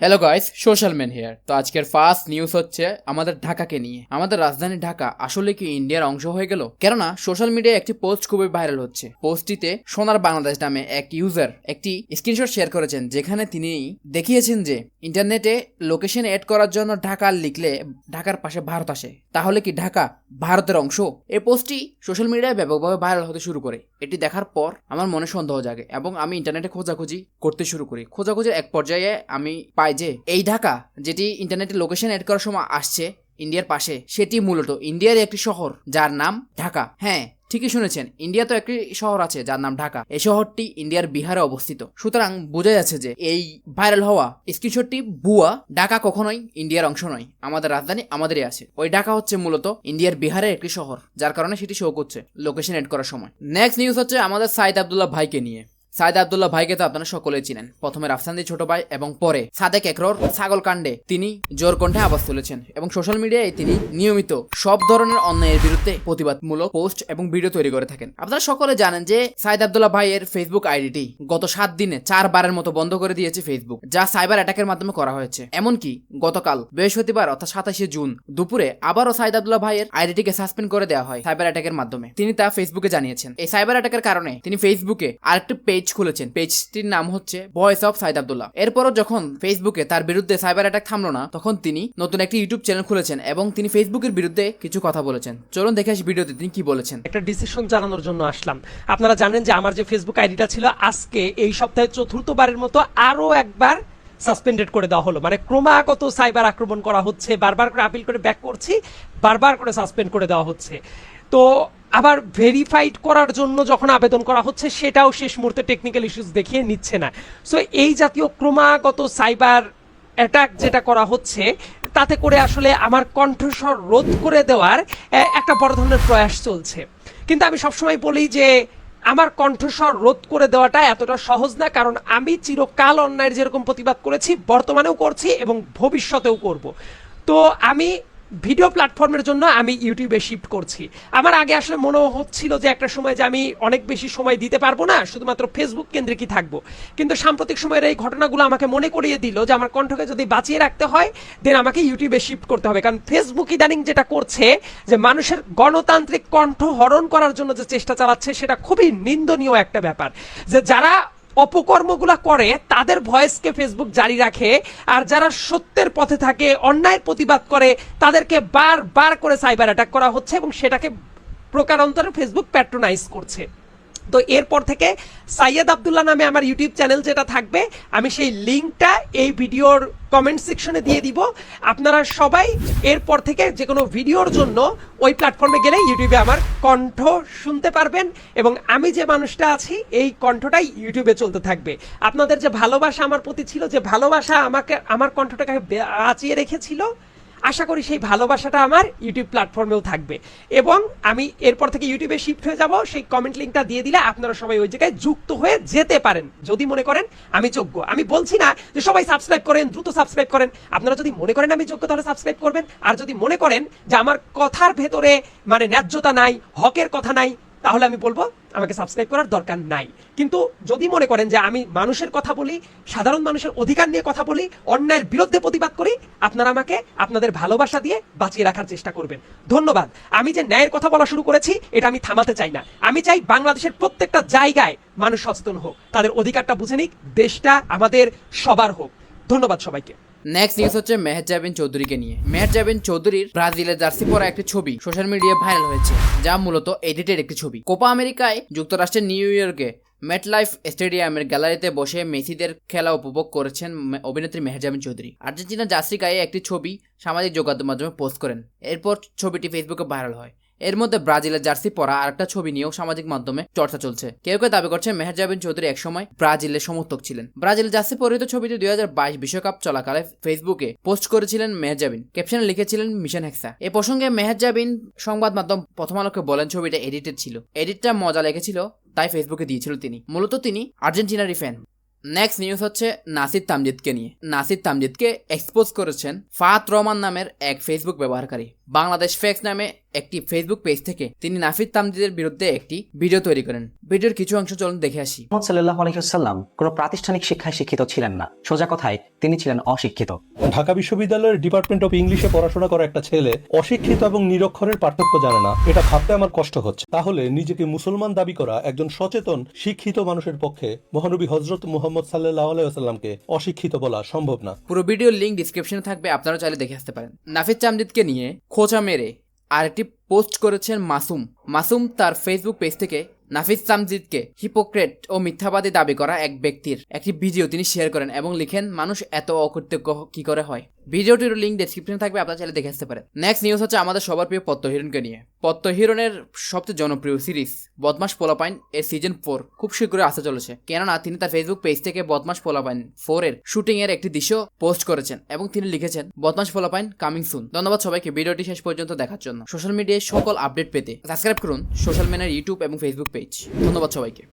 Hello guys, social man here. তো আজকের first news হচ্ছে আমাদের ঢাকাকে নিয়ে। আমাদের রাজধানী ঢাকা আসলে কি ইন্ডিয়ার অংশ হয়ে গেল? কেননা সোশ্যাল মিডিয়ায় একটি পোস্ট খুবই ভাইরাল হচ্ছে। পোস্টটিতে সোনার বাংলাদেশ নামে এক ইউজার একটি স্ক্রিনশট শেয়ার করেছেন, যেখানে তিনি দেখিয়েছেন যে ইন্টারনেটে লোকেশন এড করার জন্য ঢাকা লিখলে ঢাকার পাশে ভারত আসে। তাহলে কি ঢাকা ভারতের অংশ? এই পোস্টটি সোশ্যাল মিডিয়ায় ব্যাপকভাবে ভাইরাল হতে শুরু করে। এটি দেখার পর আমার মনে সন্দেহ জাগে এবং আমি ইন্টারনেটে খোঁজাখুঁজি করতে শুরু করি। খোঁজাখুঁজির এক পর্যায়ে আমি পাই যে এই ঢাকা যেটি ইন্টারনেটে লোকেশন এড করার সময় আসছে ইন্ডিয়ার পাশে, সেটি মূলত ইন্ডিয়ার একটি শহর যার নাম ঢাকা। হ্যাঁ, ঠিকই শুনেছেন, ইন্ডিয়া তো একটি শহর আছে যার নাম ঢাকা। এই শহরটি ইন্ডিয়ার বিহারে অবস্থিত। সুতরাং বোঝা যাচ্ছে যে এই ভাইরাল হওয়া স্ক্রিনশটটি ভুয়া। ঢাকা কখনোই ইন্ডিয়ার অংশ নয়। আমাদের রাজধানী আমাদেরই আছে। ওই ঢাকা হচ্ছে মূলত ইন্ডিয়ার বিহারের একটি শহর, যার কারণে সেটি শো করছে লোকেশন এড করার সময়। নেক্সট নিউজ হচ্ছে আমাদের সাইদ আব্দুল্লাহ ভাইকে নিয়ে। সাইদ আব্দুল্লাহ ভাইকে তো আপনারা সকলেই চিনেন। প্রথমে রাফসানদি ছোট ভাই এবং পরে সাদেক একরর ছাগল কাণ্ডে তিনি জোর কণ্ঠে আওয়াজ তুলেছেন এবং সোশ্যাল মিডিয়ায় তিনি নিয়মিত সব ধরনের অন্যায়ের বিরুদ্ধে প্রতিবাদমূলক পোস্ট এবং ভিডিও তৈরি করে থাকেন। আপনারা সকলে জানেন যে সাইদ আব্দুল্লাহ ভাইয়ের ফেসবুক আইডিটি গত 7 দিনে 4 বারের মতো বন্ধ করে দিয়েছে ফেসবুক, যা সাইবার অ্যাটাকের মাধ্যমে করা হয়েছে। এমনকি গতকাল বৃহস্পতিবার অর্থাৎ 27শে জুন দুপুরে আবারও সাইদ আব্দুল্লাহ ভাইয়ের আইডিটিকে সাসপেন্ড করে দেওয়া হয় সাইবার অ্যাটাকের মাধ্যমে। তিনি তা ফেসবুকে জানিয়েছেন। এই সাইবার অ্যাটাকের কারণে তিনি ফেসবুকে আরেকটি পেজ খুলেছেন। পেজটির নাম হচ্ছে ভয়েস অফ সাইদ আব্দুল্লাহ। এরপরও যখন ফেসবুকে তার বিরুদ্ধে সাইবার অ্যাটাক থামলো না, তখন তিনি নতুন একটি ইউটিউব চ্যানেল খুলেছেন এবং তিনি ফেসবুকের বিরুদ্ধে কিছু কথা বলেছেন। চলুন দেখে আসি ভিডিওতে তিনি কি বলেছেন। একটা ডিসিশন জানানোর জন্য আসলাম। আপনারা জানেন যে আমার যে ফেসবুক আইডিটা ছিল আজকে এই সপ্তাহে চতুর্থবারের মতো আরো একবার সাসপেন্ডেড করে দেওয়া হলো। মানে ক্রমাগত সাইবার আক্রমণ করা হচ্ছে, বারবার করে আপিল করে ব্যাক করছি, বারবার করে সাসপেন্ড করে দেওয়া হচ্ছে। তো আবার ভেরিফাইড করার জন্য যখন আবেদন করা হচ্ছে সেটাও শেষ মুহূর্তে টেকনিক্যাল ইস্যুস দেখিয়ে নিচ্ছে না। সো এই জাতীয় ক্রমাগত সাইবার অ্যাটাক যেটা করা হচ্ছে, তাতে করে আসলে আমার কণ্ঠস্বর রোধ করে দেওয়ার একটা বড় ধরনের প্রয়াস চলছে। কিন্তু আমি সবসময় বলি যে আমার কণ্ঠস্বর রোধ করে দেওয়াটা এতটা সহজ না, কারণ আমি চিরকাল অন্যায়ের যেরকম প্রতিবাদ করেছি, বর্তমানেও করছি এবং ভবিষ্যতেও করব। তো আমি ভিডিও প্ল্যাটফর্মের জন্য আমি ইউটিউবে শিফট করছি। আমার আগে আসলে মনে হচ্ছিল যে একটা সময় যে আমি অনেক বেশি সময় দিতে পারবো না, শুধুমাত্র ফেসবুক কেন্দ্রিকই থাকবো। কিন্তু সাম্প্রতিক সময়ের এই ঘটনাগুলো আমাকে মনে করিয়ে দিল যে আমার কণ্ঠকে যদি বাঁচিয়ে রাখতে হয়, দেন আমাকে ইউটিউবে শিফট করতে হবে। কারণ ফেসবুক ইদানিং যেটা করছে, যে মানুষের গণতান্ত্রিক কণ্ঠ হরণ করার জন্য যে চেষ্টা চালাচ্ছে, সেটা খুবই নিন্দনীয় একটা ব্যাপার। যে যারা অপকর্মগুলা করে তাদের ভয়েসকে ফেসবুক জারি রাখে, আর যারা সত্যের পথে থাকে, অন্যায়ের প্রতিবাদ করে, তাদেরকে বারবার করে সাইবার অ্যাটাক করা হচ্ছে এবং সেটাকে প্রকারান্তরে ফেসবুক প্যাট্রোনাইজ করছে। তো এরপর থেকে সাইয়েদ আব্দুল্লাহ নামে আমার ইউটিউব চ্যানেল যেটা থাকবে, আমি সেই লিঙ্কটা এই ভিডিওর কমেন্ট সেকশনে দিয়ে দিব। আপনারা সবাই এরপর থেকে যে কোনো ভিডিওর জন্য ওই প্ল্যাটফর্মে গেলে ইউটিউবে আমার কণ্ঠ শুনতে পারবেন এবং আমি যে মানুষটা আছি এই কণ্ঠটাই ইউটিউবে চলতে থাকবে। আপনাদের যে ভালোবাসা আমার প্রতি ছিল, যে ভালোবাসা আমাকে আমার কণ্ঠটাকে বাঁচিয়ে রেখেছিল, আশা করি সেই ভালোবাসাটা আমার ইউটিউব প্ল্যাটফর্মেও থাকবে। এবং আমি এরপর থেকে ইউটিউবে শিফট হয়ে যাব। সেই কমেন্ট লিঙ্কটা দিয়ে দিলে আপনারা সবাই ওই জায়গায় যুক্ত হয়ে যেতে পারেন, যদি মনে করেন আমি যোগ্য। আমি বলছি না যে সবাই সাবস্ক্রাইব করেন, দ্রুত সাবস্ক্রাইব করেন। আপনারা যদি মনে করেন আমি যোগ্য, তাহলে সাবস্ক্রাইব করবেন। আর যদি মনে করেন যে আমার কথার ভেতরে মানে ন্যায্যতা নাই, হকের কথা নাই, তাহলে আমি বলবো আমাকে সাবস্ক্রাইব করার দরকার নাই। কিন্তু যদি মনে করেন যে আমি মানুষের কথা বলি, সাধারণ মানুষের অধিকার নিয়ে কথা বলি, অন্যায়ের বিরুদ্ধে প্রতিবাদ করি, আপনারা আমাকে আপনাদের ভালোবাসা দিয়ে বাঁচিয়ে রাখার চেষ্টা করবেন। ধন্যবাদ। আমি যে ন্যায়ের কথা বলা শুরু করেছি, এটা আমি থামাতে চাই না। আমি চাই বাংলাদেশের প্রত্যেকটা জায়গায় মানুষ সচেতন হোক, তাদের অধিকারটা বুঝে নিক, দেশটা আমাদের সবার হোক। ধন্যবাদ সবাইকে। নেক্সট নিউজ হচ্ছে মেহের জাবিন চৌধুরীকে নিয়ে। মেহের জাবিন চৌধুরীর ব্রাজিলের জার্সি পরা একটি ছবি সোশ্যাল মিডিয়ায় ভাইরাল হয়েছে, যা মূলত এডিটেড একটি ছবি। কোপা আমেরিকায় যুক্তরাষ্ট্রের নিউ ইয়র্কে মেটলাইফ স্টেডিয়ামের গ্যালারিতে বসে মেসিদের খেলা উপভোগ করেছেন অভিনেত্রী মেহের জাবিন চৌধুরী। আর্জেন্টিনার জার্সি গায়ে একটি ছবি সামাজিক যোগাযোগ মাধ্যমে পোস্ট করেন। এরপর ছবিটি ফেসবুকে ভাইরাল হয়। এর মধ্যে ব্রাজিলের জার্সি পরা আরেকটা ছবি নিয়েও সামাজিক মাধ্যমে চর্চা চলছে। কেউ কেউ দাবি করছে মেহের জাবিন চৌধুরী একসময় ব্রাজিলের সমর্থক ছিলেন। ব্রাজিলের জার্সি পরিহিত ছবিটি 2022 বিশ্বকাপ চলাকালে ফেসবুকে পোস্ট করেছিলেন মেহের জাবিন। ক্যাপশনে লিখেছিলেন মিশন হেক্সা। এ প্রসঙ্গে মেহের জাবিন সংবাদ মাধ্যম প্রথম আলোকে বলেন ছবিটা এডিটেড ছিল, এডিটটা মজা লেগেছিল তাই ফেসবুকে দিয়েছিল তিনি। মূলত তিনি আর্জেন্টিনারই ফ্যান। নেক্সট নিউজ হচ্ছে নাসির তামজিদকে নিয়ে। নাসির তামজিদকে এক্সপোজ করেছেন ফাহাদ রহমান নামের এক ফেসবুক ব্যবহারকারী। বাংলাদেশ ফ্যাক্স নামে একটি ফেসবুক পেজ থেকে তিনি নাফিস তামজিদের বিরুদ্ধে একটি ভিডিও তৈরি করেন। ভিডিওর কিছু অংশ চলুন দেখে আসি। মুহাম্মদ সাল্লাল্লাহু আলাইহি ওয়াসাল্লাম কোনো প্রাতিষ্ঠানিক শিক্ষায় শিক্ষিত ছিলেন না। সোজা কথায় তিনি ছিলেন অশিক্ষিত। ঢাকা বিশ্ববিদ্যালয়ের ডিপার্টমেন্ট অফ ইংলিশে পড়াশোনা করা একটা ছেলে অশিক্ষিত এবং নিরক্ষরের পার্থক্য জানে না, এটা ভাবতে আমার কষ্ট হচ্ছে। তাহলে নিজেকে মুসলমান দাবি করা একজন সচেতন শিক্ষিত মানুষের পক্ষে মহানবী হযরত মুহাম্মদ সাল্লাল্লাহু আলাইহি ওয়াসাল্লামকে অশিক্ষিত বলা সম্ভব না। পুরো ভিডিওর লিংক ডিসক্রিপশনে থাকবে, আপনারা চাইলে দেখে আসতে পারেন। নাফিস তামজিদকে নিয়ে খোঁচা মেরে আরেকটি পোস্ট করেছেন মাসুম তার ফেসবুক পেজ থেকে নাফিস তামজিদকে হিপোক্রেট ও মিথ্যাবাদী দাবি করা এক ব্যক্তির একটি ভিডিও তিনি শেয়ার করেন এবং লিখেন, মানুষ এত অকৃতজ্ঞ কি করে হয়। ভিডিওটির লিংক ডেসক্রিপশনে থাকবে, আপনারা চাইলে দেখে আসতে পারেন। নেক্সট নিউজ হচ্ছে আমাদের সবার প্রিয় পদ্ম হিরণকে নিয়ে। পদ্ম হিরণের সবচেয়ে জনপ্রিয় সিরিজ বদমাশ পোলাপাইন এর সিজন 4 খুব শীঘ্রই আসতে চলেছে, কেননা তিনি তার ফেসবুক পেজ থেকে বদমাশ পোলাপাইন 4 এর শুটিং এর একটি দৃশ্য পোস্ট করেছেন এবং তিনি লিখেছেন, বদমাশ পোলাপাইন কামিং সুন। ধন্যবাদ সবাইকে ভিডিওটি শেষ পর্যন্ত দেখার জন্য। সোশ্যাল মিডিয়ায় সকল আপডেট পেতে সাবস্ক্রাইব করুন সোশ্যাল মিডিয়ার ইউটিউব এবং ফেসবুক পেজ। ধন্যবাদ সবাইকে।